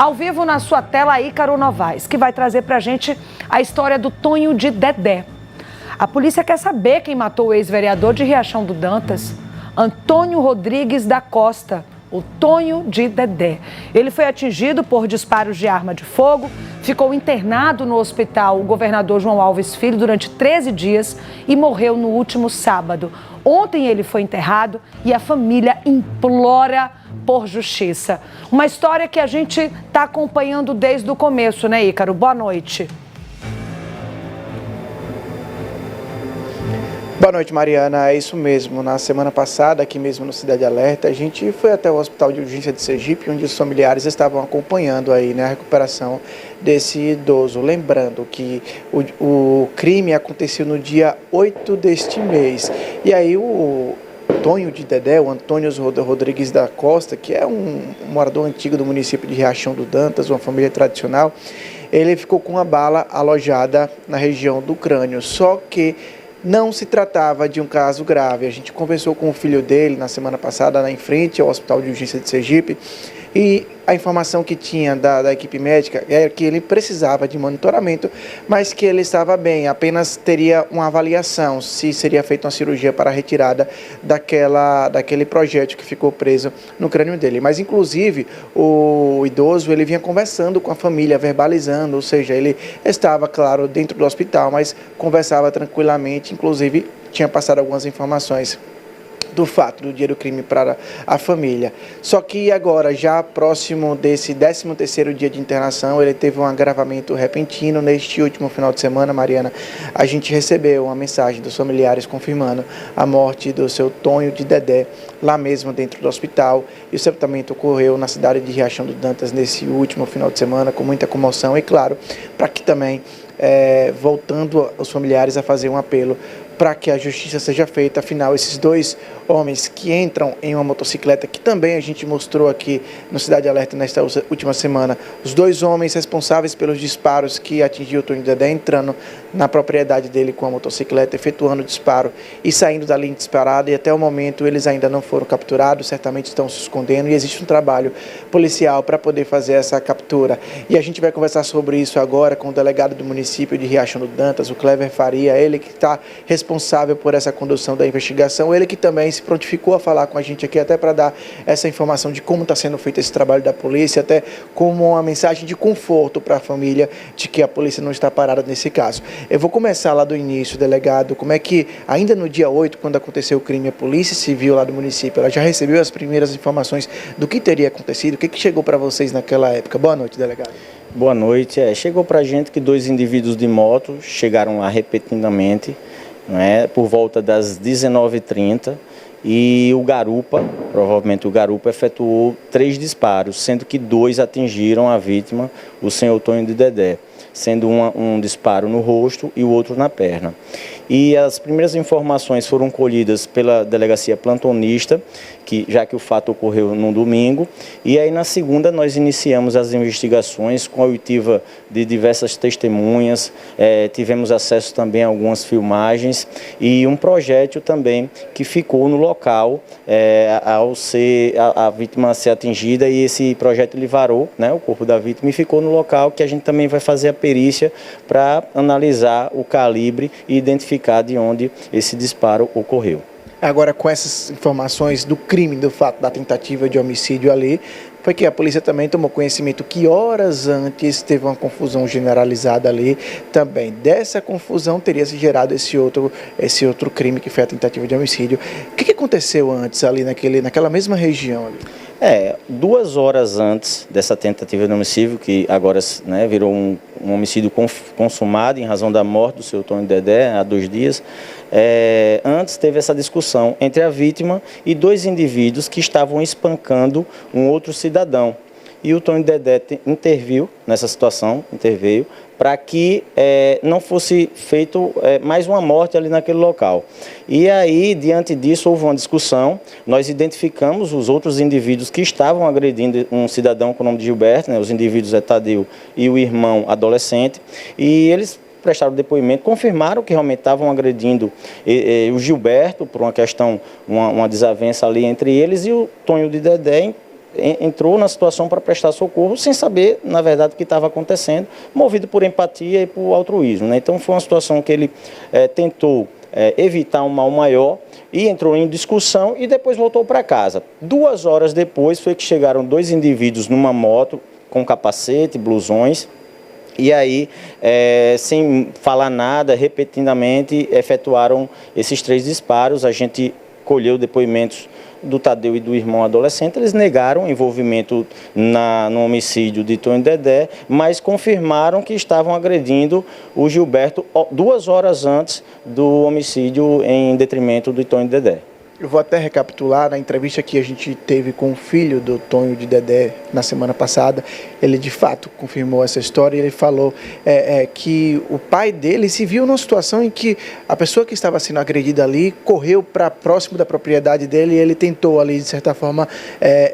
Ao vivo na sua tela, Ícaro Novaes, que vai trazer pra gente a história do Tonho de Dedé. A polícia quer saber quem matou o ex-vereador de Riachão do Dantas, Antônio Rodrigues da Costa, o Tonho de Dedé. Ele foi atingido por disparos de arma de fogo, ficou internado no hospital o governador João Alves Filho durante 13 dias e morreu no último sábado. Ontem ele foi enterrado e a família implora por justiça. Uma história que a gente está acompanhando desde o começo, né, Ícaro? Boa noite. Boa noite, Mariana. É isso mesmo. Na semana passada, aqui mesmo no Cidade Alerta, a gente foi até o Hospital de Urgência de Sergipe, onde os familiares estavam acompanhando aí, né, a recuperação desse idoso. Lembrando que o crime aconteceu no dia 8 deste mês. E aí o Tonho de Dedé, o Antônio Rodrigues da Costa, que é um morador antigo do município de Riachão do Dantas, uma família tradicional, ele ficou com uma bala alojada na região do crânio. Só que não se tratava de um caso grave. A gente conversou com o filho dele na semana passada, em frente ao Hospital de Urgência de Sergipe, e a informação que tinha da equipe médica era que ele precisava de monitoramento, mas que ele estava bem, apenas teria uma avaliação se seria feita uma cirurgia para a retirada daquele projétil que ficou preso no crânio dele. Mas, inclusive, o idoso ele vinha conversando com a família, verbalizando, ou seja, ele estava, claro, dentro do hospital, mas conversava tranquilamente, inclusive tinha passado algumas informações do fato do dia do crime para a família. Só que agora, já próximo desse 13º dia de internação, ele teve um agravamento repentino. Neste último final de semana, Mariana, a gente recebeu uma mensagem dos familiares confirmando a morte do seu Tonho de Dedé, lá mesmo dentro do hospital. E o sepultamento ocorreu na cidade de Riachão do Dantas nesse último final de semana, com muita comoção. E claro, para que também, voltando os familiares a fazer um apelo para que a justiça seja feita. Afinal, esses dois homens que entram em uma motocicleta, que também a gente mostrou aqui no Cidade Alerta nesta última semana, os dois homens responsáveis pelos disparos que atingiu o Tonho de Dedé, entrando na propriedade dele com a motocicleta, efetuando o disparo e saindo da linha disparada, e até o momento eles ainda não foram capturados, certamente estão se escondendo, e existe um trabalho policial para poder fazer essa captura. E a gente vai conversar sobre isso agora com o delegado do município de Riachão do Dantas, o Clever Faria, ele que está responsável por essa condução da investigação, ele que também se prontificou a falar com a gente aqui até para dar essa informação de como está sendo feito esse trabalho da polícia, até como uma mensagem de conforto para a família de que a polícia não está parada nesse caso. Eu vou começar lá do início, delegado, como é que ainda no dia 8, quando aconteceu o crime, a Polícia Civil lá do município, ela já recebeu as primeiras informações do que teria acontecido? O que chegou para vocês naquela época? Boa noite, delegado. Boa noite. Chegou para a gente que 2 indivíduos de moto chegaram lá repetidamente, por volta das 19h30, e o garupa, provavelmente o garupa, efetuou 3 disparos, sendo que 2 atingiram a vítima, o senhor Tonho de Dedé, sendo um disparo no rosto e o outro na perna. E as primeiras informações foram colhidas pela delegacia plantonista, já que o fato ocorreu no domingo, e aí na segunda nós iniciamos as investigações com a oitiva de diversas testemunhas, tivemos acesso também a algumas filmagens e um projétil também que ficou no local ao ser a vítima ser atingida, e esse projétil ele varou, o corpo da vítima, e ficou no local, que a gente também vai fazer a perícia para analisar o calibre e identificar de onde esse disparo ocorreu. Agora, com essas informações do crime, do fato da tentativa de homicídio ali, foi que a polícia também tomou conhecimento que horas antes teve uma confusão generalizada ali também. Dessa confusão teria se gerado esse outro crime, que foi a tentativa de homicídio. O que aconteceu antes ali naquela mesma região ali? 2 horas antes dessa tentativa de homicídio, que agora virou um homicídio consumado em razão da morte do seu Tonho de Dedé há 2 dias, antes teve essa discussão entre a vítima e 2 indivíduos que estavam espancando um outro cidadão. E o Tonho de Dedé interveio nessa situação, para que não fosse feito mais uma morte ali naquele local. E aí, diante disso, houve uma discussão, nós identificamos os outros indivíduos que estavam agredindo um cidadão com o nome de Gilberto, os indivíduos Tadeu e o irmão adolescente, e eles prestaram depoimento, confirmaram que realmente estavam agredindo o Gilberto por uma questão, uma desavença ali entre eles, e o Tonho de Dedé entrou na situação para prestar socorro sem saber, na verdade, o que estava acontecendo, movido por empatia e por altruísmo, né? Então foi uma situação que ele tentou evitar um mal maior e entrou em discussão e depois voltou para casa. 2 horas depois foi que chegaram 2 indivíduos numa moto com capacete, blusões, e aí, sem falar nada, repetidamente efetuaram esses 3 disparos. A gente colheu depoimentos do Tadeu e do irmão adolescente. Eles negaram envolvimento no homicídio de Tonho e Dedé, mas confirmaram que estavam agredindo o Gilberto 2 horas antes do homicídio em detrimento do Tonho e Dedé. Eu vou até recapitular na entrevista que a gente teve com o filho do Tonho de Dedé na semana passada. Ele de fato confirmou essa história e ele falou que o pai dele se viu numa situação em que a pessoa que estava sendo agredida ali correu para próximo da propriedade dele e ele tentou ali de certa forma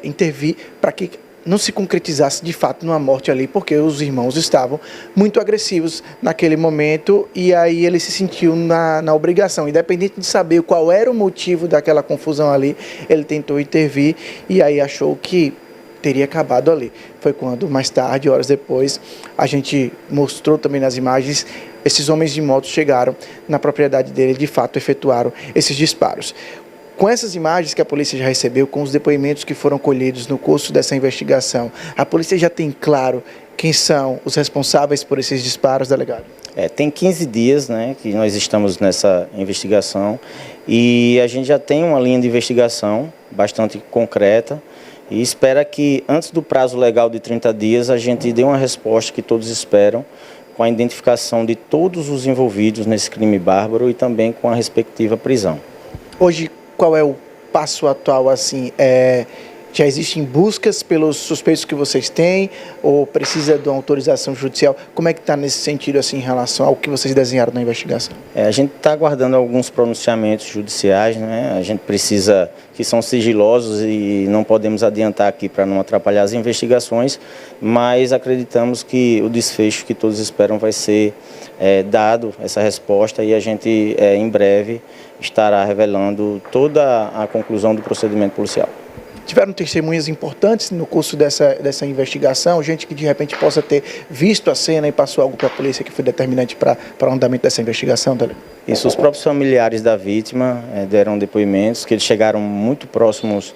intervir para que não se concretizasse de fato numa morte ali, porque os irmãos estavam muito agressivos naquele momento e aí ele se sentiu na obrigação, independente de saber qual era o motivo daquela confusão ali, ele tentou intervir e aí achou que teria acabado ali. Foi quando, mais tarde, horas depois, a gente mostrou também nas imagens, esses homens de moto chegaram na propriedade dele e de fato efetuaram esses disparos. Com essas imagens que a polícia já recebeu, com os depoimentos que foram colhidos no curso dessa investigação, a polícia já tem claro quem são os responsáveis por esses disparos, delegado? Tem 15 dias, né, que nós estamos nessa investigação e a gente já tem uma linha de investigação bastante concreta e espera que antes do prazo legal de 30 dias a gente dê uma resposta que todos esperam, com a identificação de todos os envolvidos nesse crime bárbaro e também com a respectiva prisão. Hoje, qual é o passo atual, assim, já existem buscas pelos suspeitos que vocês têm ou precisa de uma autorização judicial? Como é que está nesse sentido, assim, em relação ao que vocês desenharam na investigação? A gente está aguardando alguns pronunciamentos judiciais, né? A gente precisa, que são sigilosos e não podemos adiantar aqui para não atrapalhar as investigações, mas acreditamos que o desfecho que todos esperam vai ser dado, essa resposta, e a gente em breve estará revelando toda a conclusão do procedimento policial. Tiveram testemunhas importantes no curso dessa investigação, gente que de repente possa ter visto a cena e passou algo para a polícia que foi determinante para o andamento dessa investigação, delegado? Isso, os próprios familiares da vítima deram depoimentos, que eles chegaram muito próximos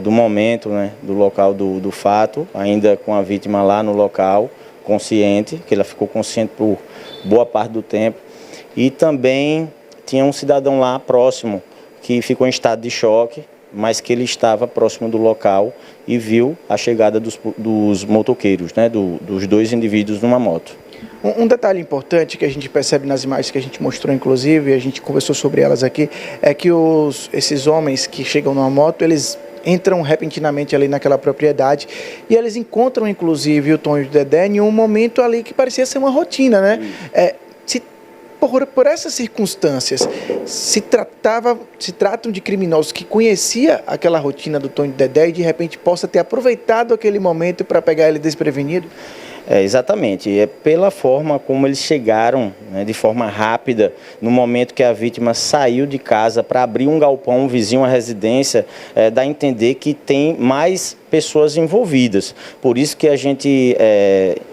do momento, né, do local do fato, ainda com a vítima lá no local, consciente, que ela ficou consciente por boa parte do tempo, e também tinha um cidadão lá próximo que ficou em estado de choque, mas que ele estava próximo do local e viu a chegada dos motoqueiros, né, dos 2 indivíduos numa moto. Um detalhe importante que a gente percebe nas imagens que a gente mostrou, inclusive, e a gente conversou sobre elas aqui, é que esses homens que chegam numa moto, eles entram repentinamente ali naquela propriedade e eles encontram, inclusive, o Tonho de Dedé em um momento ali que parecia ser uma rotina, né? Por essas circunstâncias, se tratam de criminosos que conhecia aquela rotina do Tonho de Dedé e de repente possa ter aproveitado aquele momento para pegar ele desprevenido? Exatamente, é pela forma como eles chegaram, né, de forma rápida, no momento que a vítima saiu de casa para abrir um galpão vizinho à residência, dá a entender que tem mais pessoas envolvidas. Por isso que a gente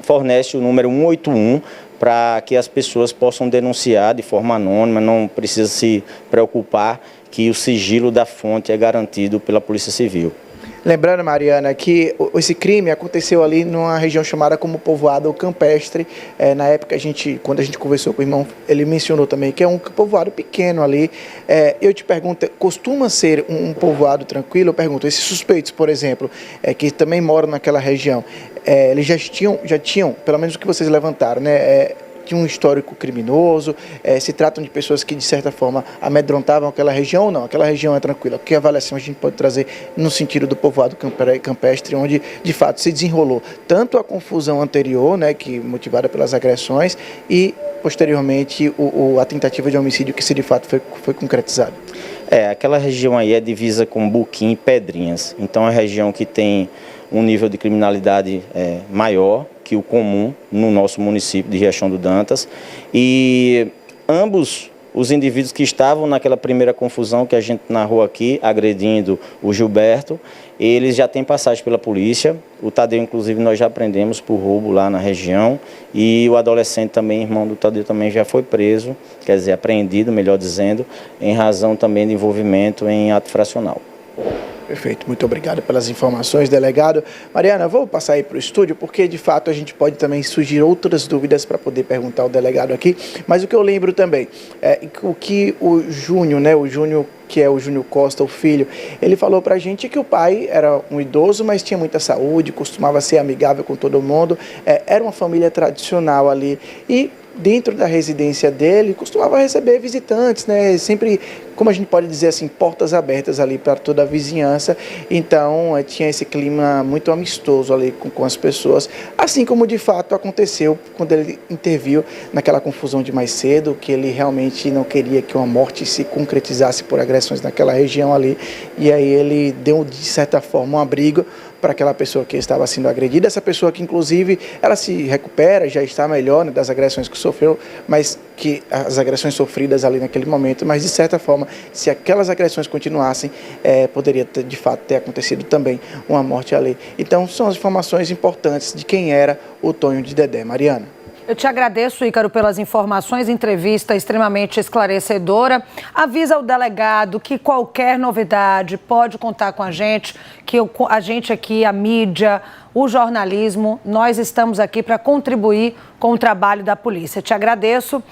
fornece o número 181, para que as pessoas possam denunciar de forma anônima, não precisa se preocupar que o sigilo da fonte é garantido pela Polícia Civil. Lembrando, Mariana, que esse crime aconteceu ali numa região chamada como Povoado Campestre. Na época, quando a gente conversou com o irmão, ele mencionou também que é um povoado pequeno ali. Eu te pergunto, costuma ser um povoado tranquilo? Eu pergunto, esses suspeitos, por exemplo, que também moram naquela região, eles já tinham, pelo menos o que vocês levantaram, né? Tinha um histórico criminoso, se tratam de pessoas que de certa forma amedrontavam aquela região ou não? Aquela região é tranquila? Que avaliação a gente pode trazer no sentido do povoado campestre, onde de fato se desenrolou tanto a confusão anterior, né, que motivada pelas agressões, e posteriormente a tentativa de homicídio que se de fato foi concretizado? Aquela região aí é divisa com Buquim e Pedrinhas, então é uma região que tem um nível de criminalidade maior que o comum no nosso município de Riachão do Dantas, e ambos os indivíduos que estavam naquela primeira confusão que a gente narrou aqui, agredindo o Gilberto, eles já têm passagem pela polícia. O Tadeu, inclusive, nós já prendemos por roubo lá na região. E o adolescente também, irmão do Tadeu, também já foi preso, quer dizer, apreendido, melhor dizendo, em razão também de envolvimento em ato fracional. Perfeito, muito obrigado pelas informações, delegado. Mariana, vou passar aí para o estúdio, porque de fato a gente pode também surgir outras dúvidas para poder perguntar ao delegado aqui, mas o que eu lembro também é o que o Júnior, né, que é o Júnior Costa, o filho, ele falou para a gente que o pai era um idoso, mas tinha muita saúde, costumava ser amigável com todo mundo, era uma família tradicional ali e dentro da residência dele, costumava receber visitantes, né? Sempre, como a gente pode dizer assim, portas abertas ali para toda a vizinhança. Então, tinha esse clima muito amistoso ali com as pessoas, assim como de fato aconteceu quando ele interviu naquela confusão de mais cedo, que ele realmente não queria que uma morte se concretizasse por agressões naquela região ali, e aí ele deu, de certa forma, um abrigo para aquela pessoa que estava sendo agredida, essa pessoa que inclusive ela se recupera, já está melhor, né, das agressões que sofreu, mas que as agressões sofridas ali naquele momento, mas de certa forma, se aquelas agressões continuassem, poderia ter, de fato ter acontecido também uma morte ali. Então são as informações importantes de quem era o Tonho de Dedé. Mariana. Eu te agradeço, Ícaro, pelas informações, entrevista extremamente esclarecedora. Avisa o delegado que qualquer novidade pode contar com a gente, que a gente aqui, a mídia, o jornalismo, nós estamos aqui para contribuir com o trabalho da polícia. Te agradeço.